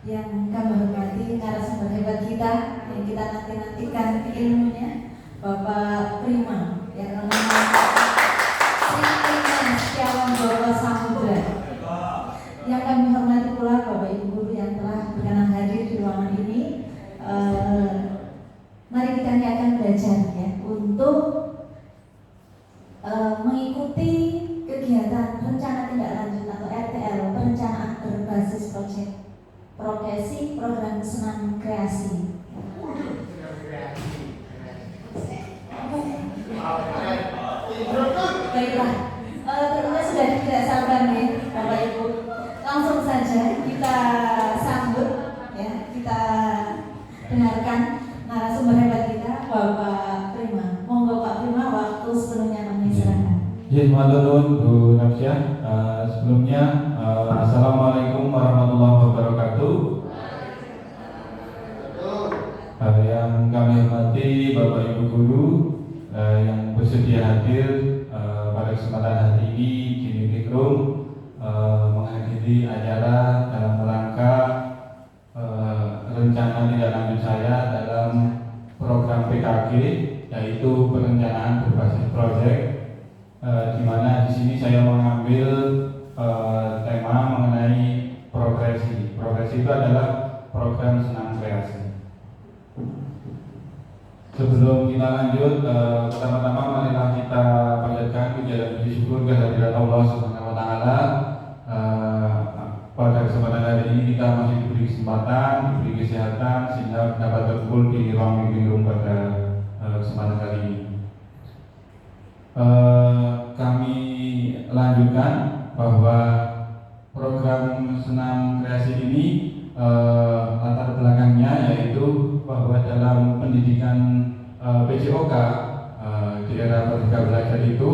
Yang kami hormati narasumber hebat kita yang kita nanti-nantikan ilmunya, Bapak Prima yang bernama Sri Prima Setiawan Bawa Samudra. Yang kami hormati pula Bapak Ibu Guru yang telah berkenan hadir di ruangan ini. Mari kita akan belajar ya untuk mengikuti kegiatan rencana tindak lanjut atau RTL, perencanaan berbasis profesi program senam kreasi. Baiklah, tentunya sudah tidak sabar nih Bapak Ibu. Langsung saja kita sambut ya, kita dengarkan narasumber hebat kita Bapak Prima. Monggo Pak Prima, waktu sepenuhnya kami serahkan. Ya, maturnuwun Bu Nafsiah. Sebelumnya Assalamualaikum warahmatullahi wabarakatuh. Yang kami hormati Bapak Ibu Guru yang bersedia hadir pada kesempatan hari ini di Unikrum menghadiri acara dalam rangka rencana tindak lanjut saya dalam program PKG, yaitu perencanaan berbasis proyek, di mana di sini saya mengambil tema mengenai progresi. Progresi itu adalah program senam kreasi. Sebelum kita lanjut, pertama-tama marilah kita panjatkan puja dan puji syukur kehadirat Allah Subhanahu wa taala. Pada kesempatan hari ini kita masih diberi kesempatan, diberi kesehatan sehingga dapat berkumpul di ruang meeting pada kesempatan kali ini. Kami lanjutkan bahwa program senam kreasi ini latar belakangnya yaitu bahwa dalam pendidikan PJOK di era Merdeka Belajar itu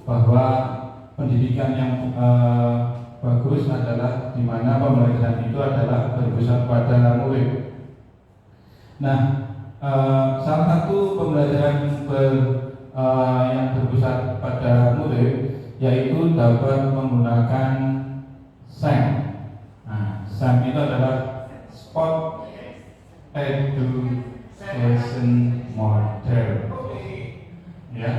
bahwa pendidikan yang bagus adalah di mana pembelajaran itu adalah berpusat pada murid. Nah, salah satu pembelajaran yang berpusat pada murid yaitu dapat menggunakan SEM. Nah, SEM itu adalah Sport Education Model. Ya,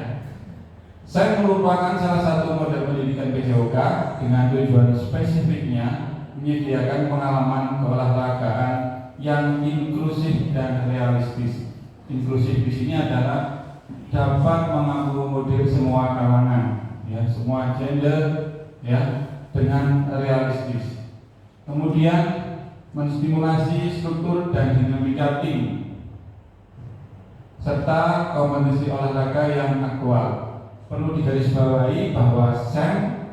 SEM merupakan salah satu model pendidikan PJOK dengan tujuan spesifiknya menyediakan pengalaman keolahragaan yang inklusif dan realistis. Inklusif di sini adalah dapat mengakomodir semua kalangan, ya, semua gender, ya, dengan realistis. Kemudian menstimulasi struktur dan dinamika tim serta kompetisi olahraga yang aktual. Perlu digarisbawahi bahwa SEM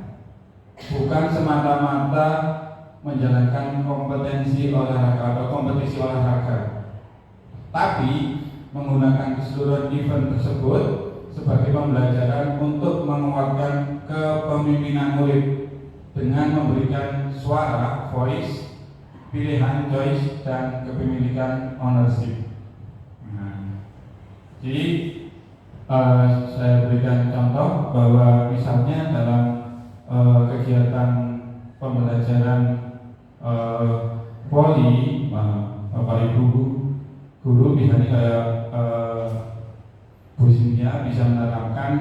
bukan semata-mata menjalankan kompetensi olahraga atau kompetisi olahraga, tapi menggunakan keseluruhan event tersebut sebagai pembelajaran untuk menguatkan kepemimpinan murid dengan memberikan suara, voice, pilihan, choice, dan kepemilikan ownership. Jadi saya berikan contoh bahwa misalnya dalam kegiatan pembelajaran voli, Bapak Ibu Guru misalnya kayak Bu Cynthia bisa menerapkan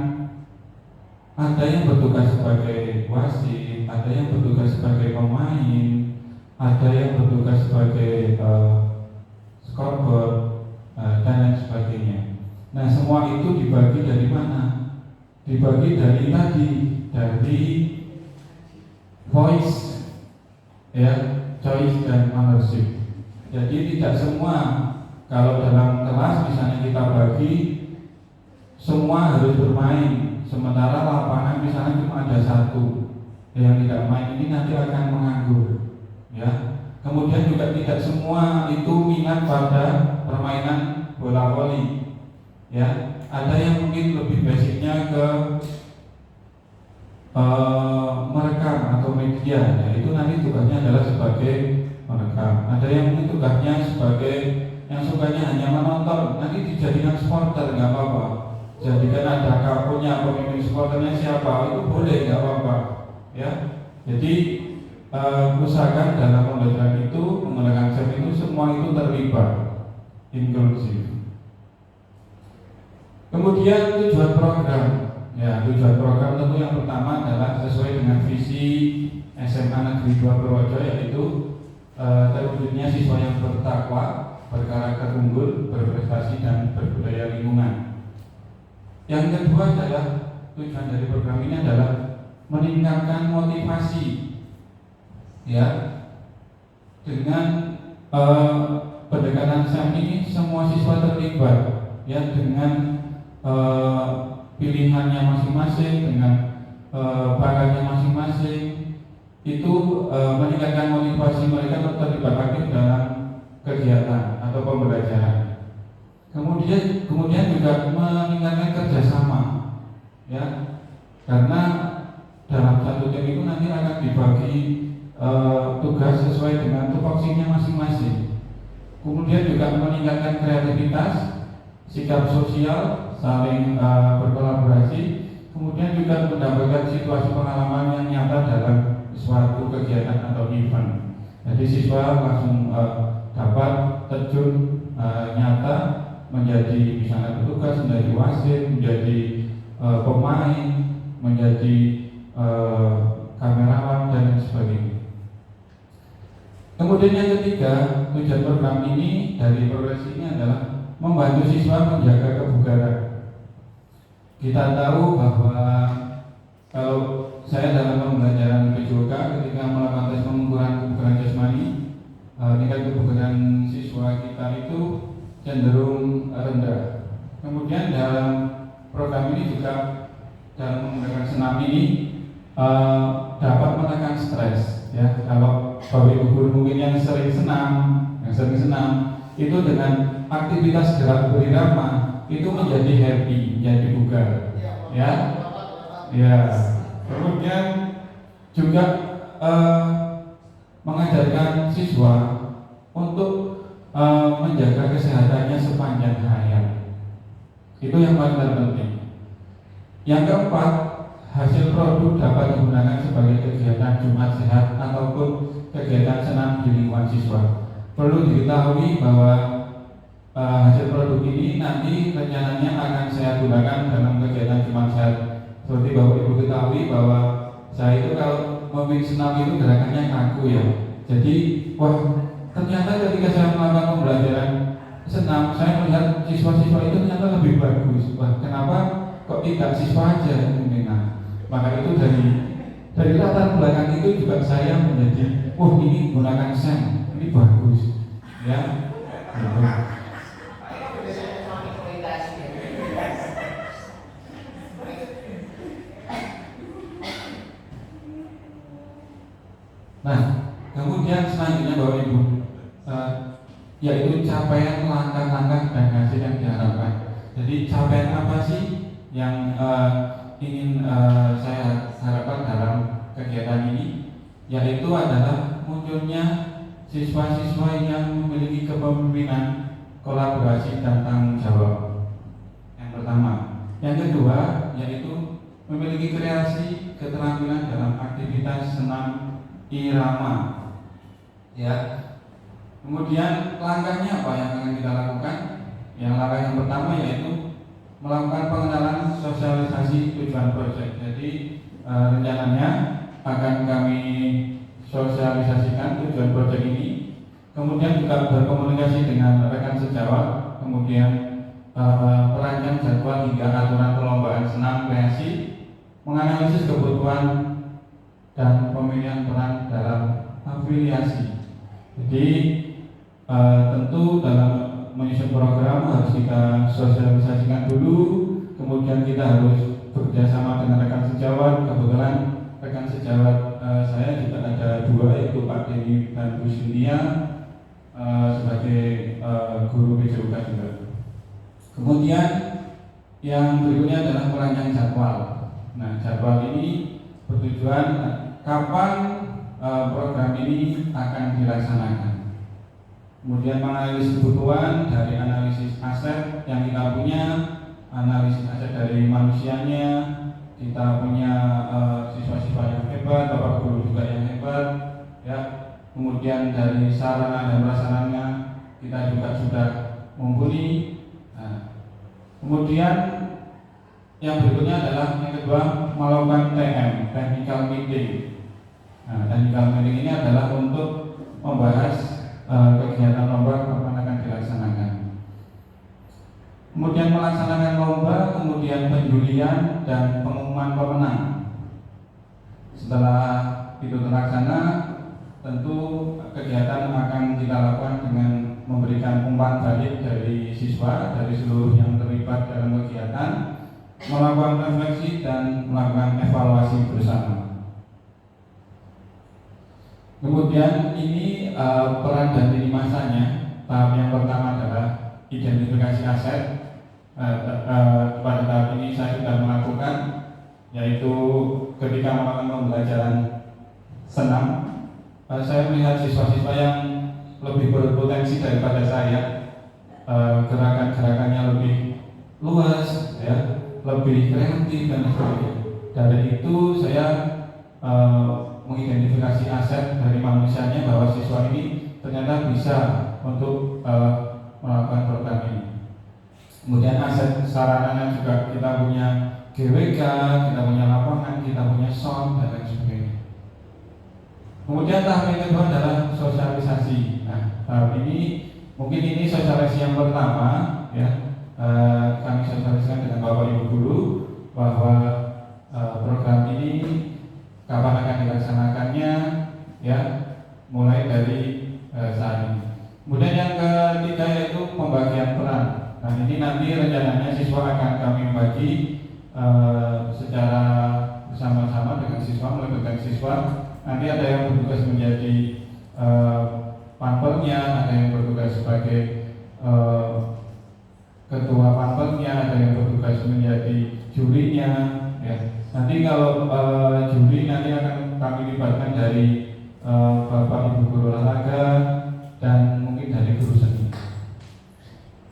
ada yang bertugas sebagai wasit, ada yang bertugas sebagai pemain, ada yang bertugas sebagai scoreboard, dan lain sebagainya. Nah, semua itu dibagi dari mana? Dibagi dari voice, ya, choice dan ownership. Jadi tidak semua, kalau dalam kelas misalnya kita bagi semua harus bermain, sementara lapangan misalnya cuma ada satu, yang tidak main ini nanti akan menganggur, ya. Kemudian juga tidak semua itu minat pada permainan bola voli. Ya, ada yang mungkin lebih basicnya ke merekam atau media, ya, itu nanti tugasnya adalah sebagai merekam. Ada yang mungkin tugasnya sebagai yang sukanya hanya menonton, nanti dijadikan supporter, nggak apa-apa. Jadikan ada kartunya pemimpin supporternya siapa, itu boleh, nggak apa-apa. ya. Jadi usahakan dalam pembelajaran itu menggunakan SEM itu semua itu terlibat, inklusif. Kemudian tujuan program, ya tujuan program tentu yang pertama adalah sesuai dengan visi SMA Negeri 2 Purworejo, yaitu terwujudnya siswa yang bertakwa, berkarakter unggul, berprestasi dan berbudaya lingkungan. Yang kedua adalah tujuan dari program ini adalah meningkatkan motivasi, ya. Dengan pendekatan SEM ini semua siswa terlibat, ya, dengan pilihannya masing-masing, dengan bakatnya masing-masing. Itu meningkatkan motivasi mereka untuk terlibat aktif dalam kegiatan atau pembelajaran. Kemudian juga meningkatkan kerjasama, ya, karena dalam satu tim itu nanti akan dibagi tugas sesuai dengan tupoksinya masing-masing. Kemudian juga meningkatkan kreativitas, sikap sosial, saling berkolaborasi. Kemudian juga mendapatkan situasi pengalaman yang nyata dalam suatu kegiatan atau event. Jadi siswa langsung dapat terjun nyata menjadi misalnya petugas, menjadi wasit, menjadi pemain, menjadi kamerawan dan lain sebagainya. Kemudian yang ketiga, tujuan program ini dari progres ini adalah membantu siswa menjaga kebugaran. Kita tahu bahwa kalau saya dalam pembelajaran PJOK ketika melakukan tes pengukuran kebugaran jasmani, tingkat kebugaran siswa kita itu cenderung rendah. Kemudian dalam program ini juga dalam menggunakan senam ini dapat menekan stres, ya. Kalau Bapak Ibu guru mungkin yang sering senam itu dengan aktivitas gerak berirama itu menjadi happy, menjadi bugar, ya. Ya. Kemudian juga mengajarkan siswa untuk menjaga kesehatannya sepanjang hayat. Itu yang paling terpenting. Yang keempat, hasil produk dapat digunakan sebagai kegiatan Jumat Sehat ataupun kegiatan senam di lingkungan siswa. Perlu diketahui bahwa hasil produk ini nanti rencananya akan saya gunakan dalam kegiatan Jumat Sehat. Seperti Bapak Ibu ketahui bahwa saya itu kalau memimpin senam itu gerakannya kaku, ya. Jadi, ternyata ketika saya melakukan pembelajaran senam, saya melihat siswa-siswa itu ternyata lebih bagus. Kenapa kok tidak siswa aja yang memimpin? Maka itu dari latar belakang itu juga saya menjadi, ini gunakan SEM, ini bagus, ya. Nah, kemudian selanjutnya Bapak Ibu, yaitu capaian langkah-langkah dan hasil yang diharapkan. Jadi capaian apa sih yang ingin saya harapkan dalam kegiatan ini? Yaitu adalah munculnya siswa-siswa yang memiliki kepemimpinan, kolaborasi dan tanggung jawab. Yang pertama. Yang kedua, yaitu memiliki kreasi, keterampilan dalam aktivitas senam irama, ya. Kemudian langkahnya apa yang akan kita lakukan? Yang langkah yang pertama yaitu melakukan pengenalan sosialisasi tujuan proyek. Jadi rencananya akan kami sosialisasikan tujuan proyek ini. Kemudian juga berkomunikasi dengan rekan sejawat. Kemudian perancang jadwal hingga aturan perlombaan senam kreasi, menganalisis kebutuhan dan pemilihan peran dalam afiliasi. Jadi tentu dalam menyusun program harus kita sosialisasikan dulu, kemudian kita harus bekerjasama dengan rekan sejawat. Kebetulan rekan sejawat saya juga ada dua, yaitu Pak Denny dan Bu Cynthia sebagai guru PJOK juga. Kemudian yang berikutnya adalah merancang jadwal. Nah, jadwal ini bertujuan kapan program ini akan dilaksanakan. Kemudian menganalisis kebutuhan dari analisis aset yang kita punya, analisis aset dari manusianya, kita punya siswa-siswa yang hebat, bapak guru juga yang hebat, ya. Kemudian dari sarana dan prasarana kita juga sudah mumpuni. Nah, kemudian yang berikutnya adalah yang kedua melakukan TM, technical meeting. Nah, technical meeting ini adalah untuk membahas kegiatan lomba kapan akan dilaksanakan. Kemudian melaksanakan lomba, kemudian penjulian dan pengumuman pemenang. Setelah itu terlaksana, tentu kegiatan akan kita lakukan dengan memberikan umpan balik dari siswa, dari seluruh yang terlibat dalam kegiatan, melakukan refleksi dan melakukan evaluasi bersama. Kemudian ini peran dan lini masanya. Tahap yang pertama adalah identifikasi aset. Pada tahap ini saya sudah melakukan, yaitu ketika melakukan pembelajaran senam, saya melihat siswa-siswa yang lebih berpotensi daripada saya, gerakan-gerakannya lebih luas, ya, lebih kreatif dan sebagainya. Dari itu saya mengidentifikasi aset dari manusianya bahwa siswa ini ternyata bisa untuk melakukan program ini. Kemudian aset sarananya juga kita punya GWK, kita punya lapangan, kita punya sound dan lain sebagainya. Kemudian tahap yang kedua adalah sosialisasi. Nah, tahap ini mungkin ini sosialisasi yang pertama, ya. Kami sosialisasikan dengan Bapak Ibu guru bahwa program ini kapan akan dilaksanakannya, ya, mulai dari saat ini. Kemudian yang ketiga yaitu pembagian peran. Nah, ini nanti rencananya siswa akan kami bagi secara bersama-sama dengan siswa, melibatkan siswa. Nanti ada yang bertugas menjadi panpelnya, ada yang bertugas sebagai ketua panpelnya, ada yang bertugas menjadi jurinya, ya. Nanti kalau juri nanti akan kami libatkan dari Bapak Ibu guru olahraga dan mungkin dari guru seni.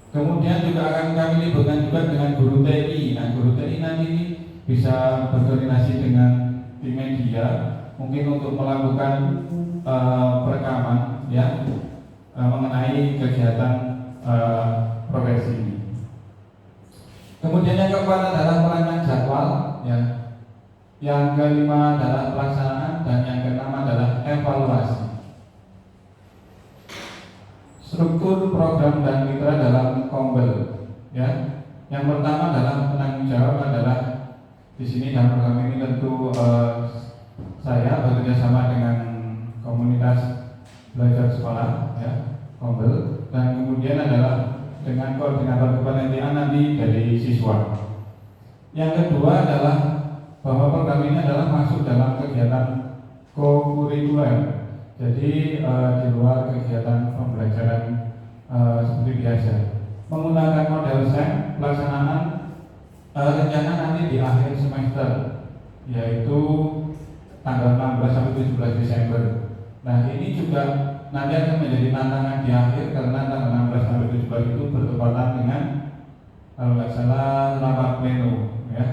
Kemudian juga akan kami libatkan juga dengan guru TI. Nah, guru TI nanti bisa berkoordinasi dengan tim media, mungkin untuk melakukan perekaman, ya, mengenai kegiatan profesi ini. Kemudian yang keempat adalah perancangan jadwal, ya. Yang kelima adalah pelaksanaan dan yang keenam adalah evaluasi. Struktur program dan mitra dalam Kombel, ya. Yang pertama adalah penanggung jawab adalah di sini dalam program ini tentu saya bekerja sama dengan komunitas belajar sekolah, ya, Kombel, dan kemudian adalah dengan koordinator kepanitiaan nanti dari siswa. Yang kedua adalah bahwa program ini adalah masuk dalam kegiatan co-kurikuler. Jadi di luar kegiatan pembelajaran seperti biasa, menggunakan model SEM, pelaksanaan rencana nanti di akhir semester, yaitu tanggal 16 sampai 17 Desember. Nah, ini juga nanti akan menjadi tantangan di akhir karena tanggal 16 sampai 17 itu bertepatan dengan, kalau nggak salah, rapat pleno, ya.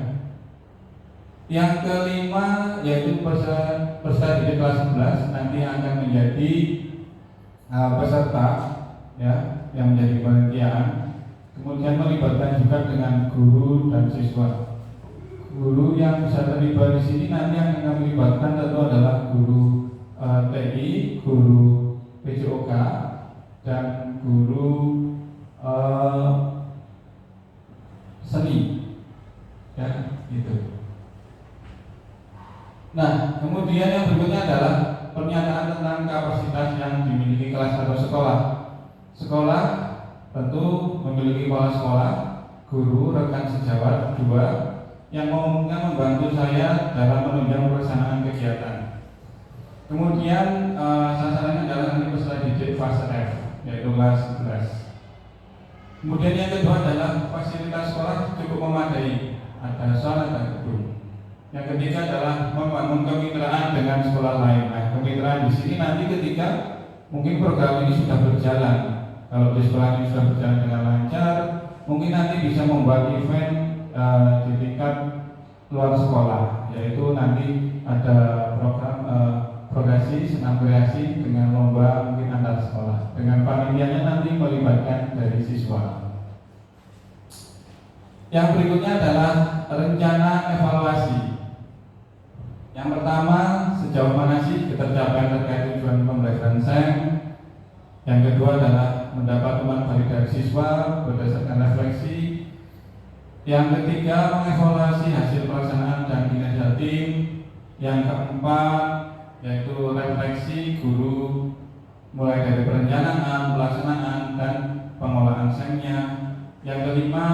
Yang kelima yaitu peserta didik kelas 11 nanti akan menjadi peserta, ya, yang menjadi panitiaan. Kemudian melibatkan juga dengan guru dan siswa. Guru yang bisa terlibat di sini nanti akan kami libatkan tentu adalah guru TI, guru PJOK, dan guru seni, ya, gitu. Nah, kemudian yang berikutnya adalah pernyataan tentang kapasitas yang dimiliki kelas atau sekolah. Sekolah tentu memiliki kepala sekolah, guru, rekan sejawat, dua, yang memungkinkan membantu saya dalam menunjang pelaksanaan kegiatan. Kemudian sasarannya adalah nanti peserta didik fase F, yaitu kelas 11. Kemudian yang kedua adalah fasilitas sekolah cukup memadai, ada sauna dan gedung. Yang ketiga adalah membangun kemitraan dengan sekolah lain. Nah, kemitraan di sini nanti ketika mungkin program ini sudah berjalan, kalau di sekolah ini sudah berjalan dengan lancar, mungkin nanti bisa membuat event di tingkat luar sekolah, yaitu nanti ada program progresi senam kreasi dengan lomba mungkin antar sekolah. Dengan panitianya nanti melibatkan dari siswa. Yang berikutnya adalah rencana evaluasi. Yang pertama, sejauh mana sih ketercapaian terkait tujuan pembelajaran SEM. Yang kedua adalah mendapat umpan balik dari siswa berdasarkan refleksi. Yang ketiga, mengevaluasi hasil pelaksanaan dan kinerja tim. Yang keempat, yaitu refleksi guru mulai dari perencanaan, pelaksanaan, dan pengolahan SEM-nya. Yang kelima,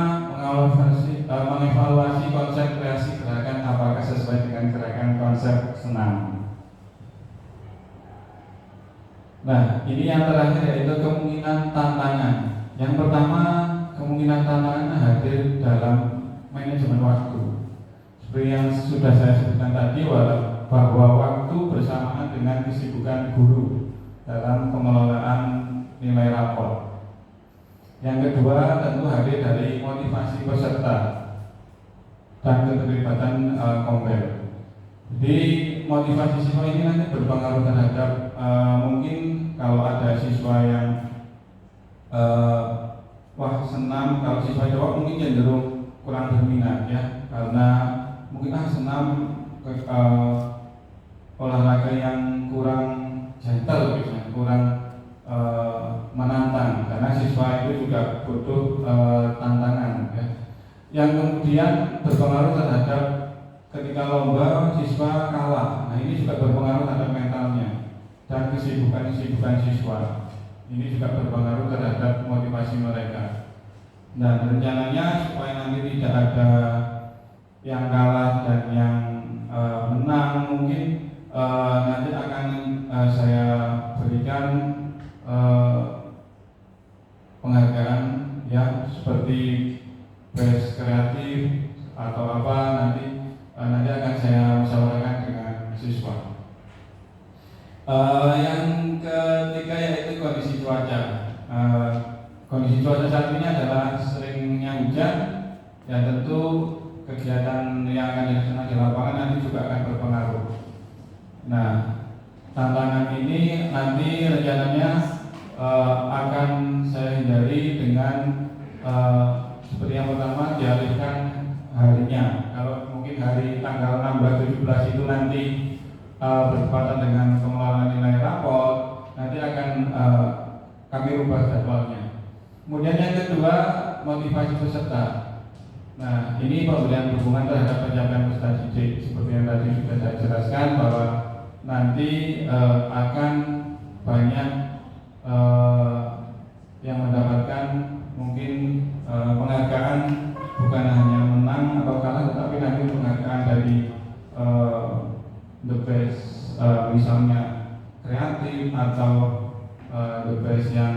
mengevaluasi konsep kreasi gerakan apakah sesuai dengan gerakan konsep senam. Nah, ini yang terakhir yaitu kemungkinan tantangan. Yang pertama, kemungkinan tantangan hadir dalam manajemen waktu. Seperti yang sudah saya sebutkan tadi, bahwa waktu bersamaan dengan kesibukan guru dalam pengelolaan nilai rapor. Yang kedua, tentu hadir dari motivasi peserta dan keterlibatan kompel. Jadi motivasi siswa ini nanti berpengaruh terhadap mungkin kalau ada siswa yang senam, kalau siswa cowok mungkin cenderung kurang berminat ya, karena mungkin senam olahraga yang kurang gentle, misalnya kurang menantang, karena siswa itu juga butuh tantangan ya. Yang kemudian berpengaruh terhadap ketika lomba siswa kalah. Nah, ini juga berpengaruh terhadap mentalnya dan kesibukan siswa. Ini juga berpengaruh terhadap motivasi mereka. Dan rencananya supaya nanti tidak ada yang kalah dan yang menang, mungkin nanti akan saya berikan penghargaan ya, seperti best kreatif atau apa, nanti akan saya musyawarahkan dengan siswa. Yang ketiga yaitu kondisi cuaca. Kondisi cuaca saat ini adalah seringnya hujan, dan tentu kegiatan yang akan dilaksanakan di lapangan nanti juga akan berpengaruh. Nah, tantangan ini nanti rencananya akan saya hindari dengan seperti yang pertama, dialihkan harinya. Kalau mungkin hari tanggal 16-17 itu nanti bertepatan dengan pengelolaan nilai rapor, nanti akan kami rubah jadwalnya. Kemudian yang kedua, motivasi peserta. Nah, ini pemberian dukungan terhadap pencapaian peserta didik. Seperti yang tadi sudah saya jelaskan, bahwa nanti akan banyak yang mendapatkan mungkin penghargaan, bukan hanya menang atau kalah, tetapi nanti penghargaan dari the best, misalnya kreatif atau the best yang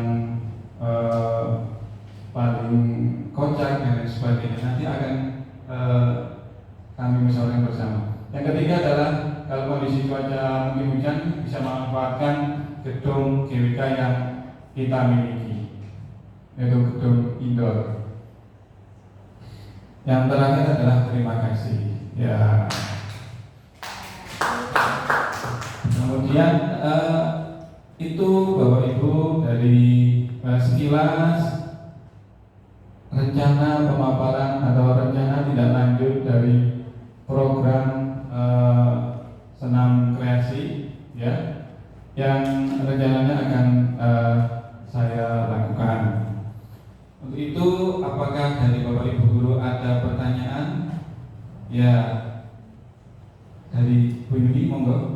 paling kocak dan lain sebagainya. Nanti akan kami musyawarahkan bersama. Yang ketiga adalah kalau kondisi cuaca mungkin hujan, bisa memanfaatkan gedung GWK yang kita miliki, yaitu gedung indoor. Yang terakhir adalah terima kasih ya. Kemudian itu Bapak Ibu dari sekilas rencana pemaparan atau rencana tindak lanjut dari program senam kreasi ya, yang rencananya akan saya lakukan. Untuk itu, apakah dari Bapak Ibu guru ada pertanyaan? Ya, dari Bu Yuni, monggo.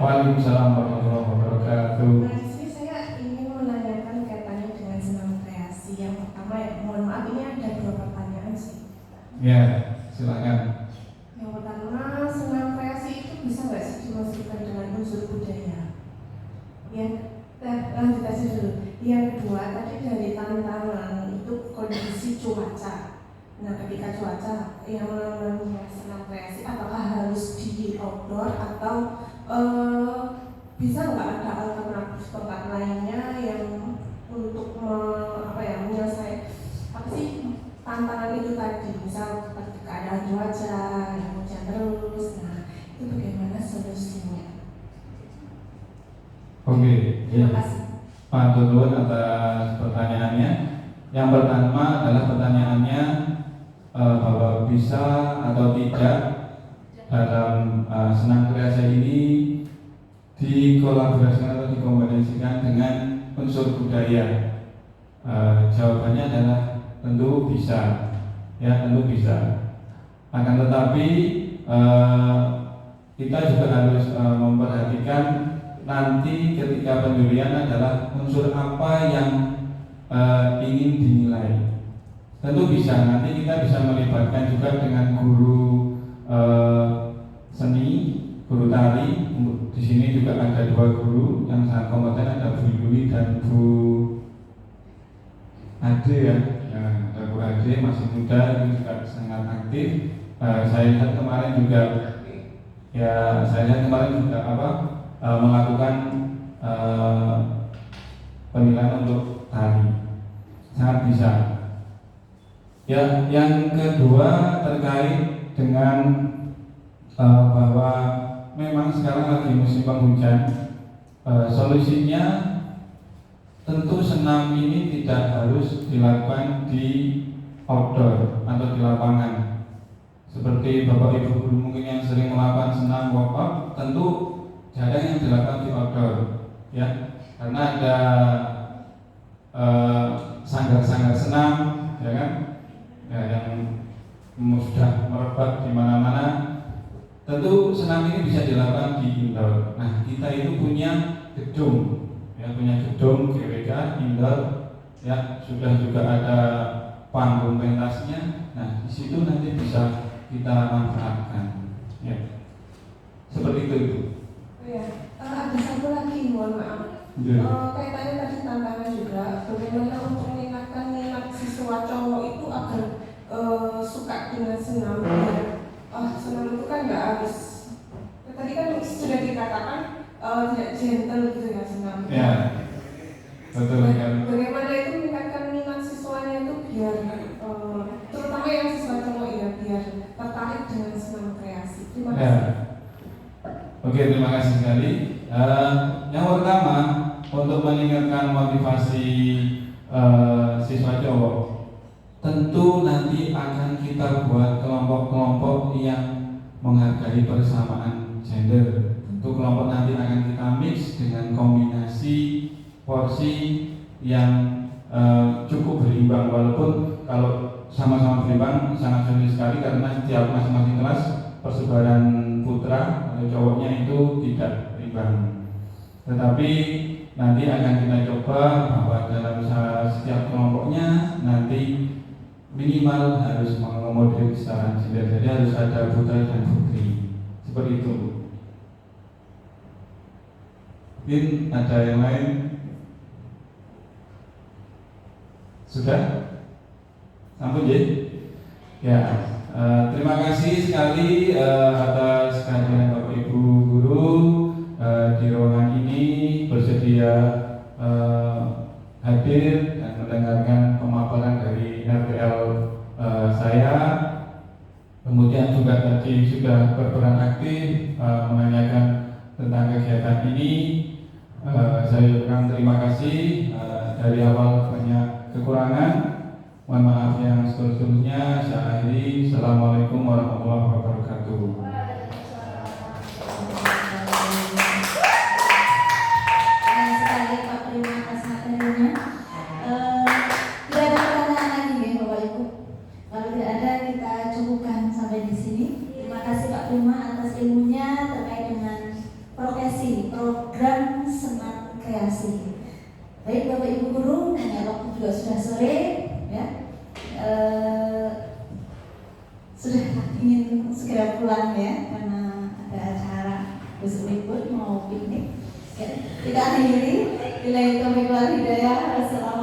Waalaikumsalam warahmatullahi wabarakatuh. Nah, di sini saya ingin menanyakan kaitannya dengan senam kreasi. Yang pertama, mohon maaf, ini ada dua pertanyaan sih. Ya, silakan. Yang pertama, senam kreasi itu bisa nggak sih dimasukkan dengan unsur budaya? Lanjut aja dulu. Yang kedua, tadi dari tantangan itu kondisi cuaca. Nah, ketika cuaca yang namanya senam kreasi, apakah harus di outdoor atau bisa nggak ada alternatif tempat lainnya yang untuk menyelesaikan apa sih tantangan itu tadi, misal keadaan cuaca yang hujan terus, nah itu bagaimana solusinya? Oke, Terima kasih. Pak Tutun atas pertanyaannya. Yang pertama adalah pertanyaannya bahwa bisa atau tidak dalam senam kreasi ini dikolaborasikan atau dikombinasikan dengan unsur budaya. Jawabannya adalah tentu bisa, ya tentu bisa. Akan tetapi kita juga harus memperhatikan nanti ketika pendirian adalah unsur apa yang ingin dinilai. Tentu bisa, nanti kita bisa melibatkan juga dengan guru seni, guru tari. Di sini juga ada 2 guru yang sangat kompeten, ada Bu Yuli dan Bu Ade ya. Ada Bu Ade masih muda, itu juga sangat aktif. Saya lihat kemarin juga melakukan penilaian untuk tari, sangat bisa. Ya, yang kedua terkait dengan bahwa memang sekarang lagi musim penghujan. Solusinya tentu senam ini tidak harus dilakukan di outdoor atau di lapangan. Seperti Bapak Ibu guru mungkin yang sering melakukan senam workout, tentu jarang yang dilakukan di outdoor, ya, karena ada sanggar-sanggar senam, ya kan, ya, yang sudah merebak di mana-mana. Tentu senam ini bisa dilakukan di indoor. Nah, kita itu punya gedung, ya, punya gedung GWK indoor, ya, sudah juga ada panggung pentasnya. Nah, di situ nanti bisa kita manfaatkan, ya, seperti itu. Ya, ada satu lagi, mohon maaf. Kaitannya tadi tantangan juga, bagaimana untuk meningkatkan minat siswa cowok itu agar suka dengan senam. Senam itu kan nggak harus. Tadi kan sudah dikatakan tidak gentle gitu ya senam. Ya, betul kan. Bagaimana itu meningkatkan minat siswanya itu biar terutama yang siswa cowok ya biar tertarik dengan senam kreasi. Terima kasih. Ya. Oke, terima kasih sekali. Yang pertama, untuk meningkatkan motivasi siswa cowok, tentu nanti akan kita buat kelompok-kelompok yang menghargai persamaan gender. Tentu kelompok nanti akan kita mix dengan kombinasi porsi yang cukup berimbang, walaupun kalau sama-sama berimbang sangat sulit sekali karena setiap masing-masing kelas persebaran putra atau cowoknya itu tidak berimbang. Tetapi nanti akan kita coba bahwa dalam setiap kelompoknya nanti minimal harus mengakomodir kesetaraan gender. Jadi harus ada putra dan putri, seperti itu. Mungkin ada yang lain? Sudah? Sampun ya. Terima kasih sekali atas kehadiran Bapak Ibu guru di ruangan ini, bersedia hadir dan mendengarkan pemaparan dari RPL saya. Kemudian juga tadi sudah berperan aktif menanyakan tentang kegiatan ini. Saya ucapkan terima kasih. Dari awal banyak kekurangan, mohon maaf yang seterusnya. Saya akhiri. Assalamualaikum warahmatullahi wabarakatuh. Sekali Pak Prima atas materinya. Tidak ada pertanyaan lagi ya Bapak Ibu. Kalau tidak ada kita cukupkan sampai di sini. Terima kasih Pak Prima atas ilmunya terkait dengan profesi program senam kreasi. Baik Bapak Ibu guru, karena waktu juga sudah sore, ya, sudah ingin segera pulang ya, karena ada acara besok ikut mau piknik. Ya, kita akhiri. Bila itu hidayah. Wassalamualaikum.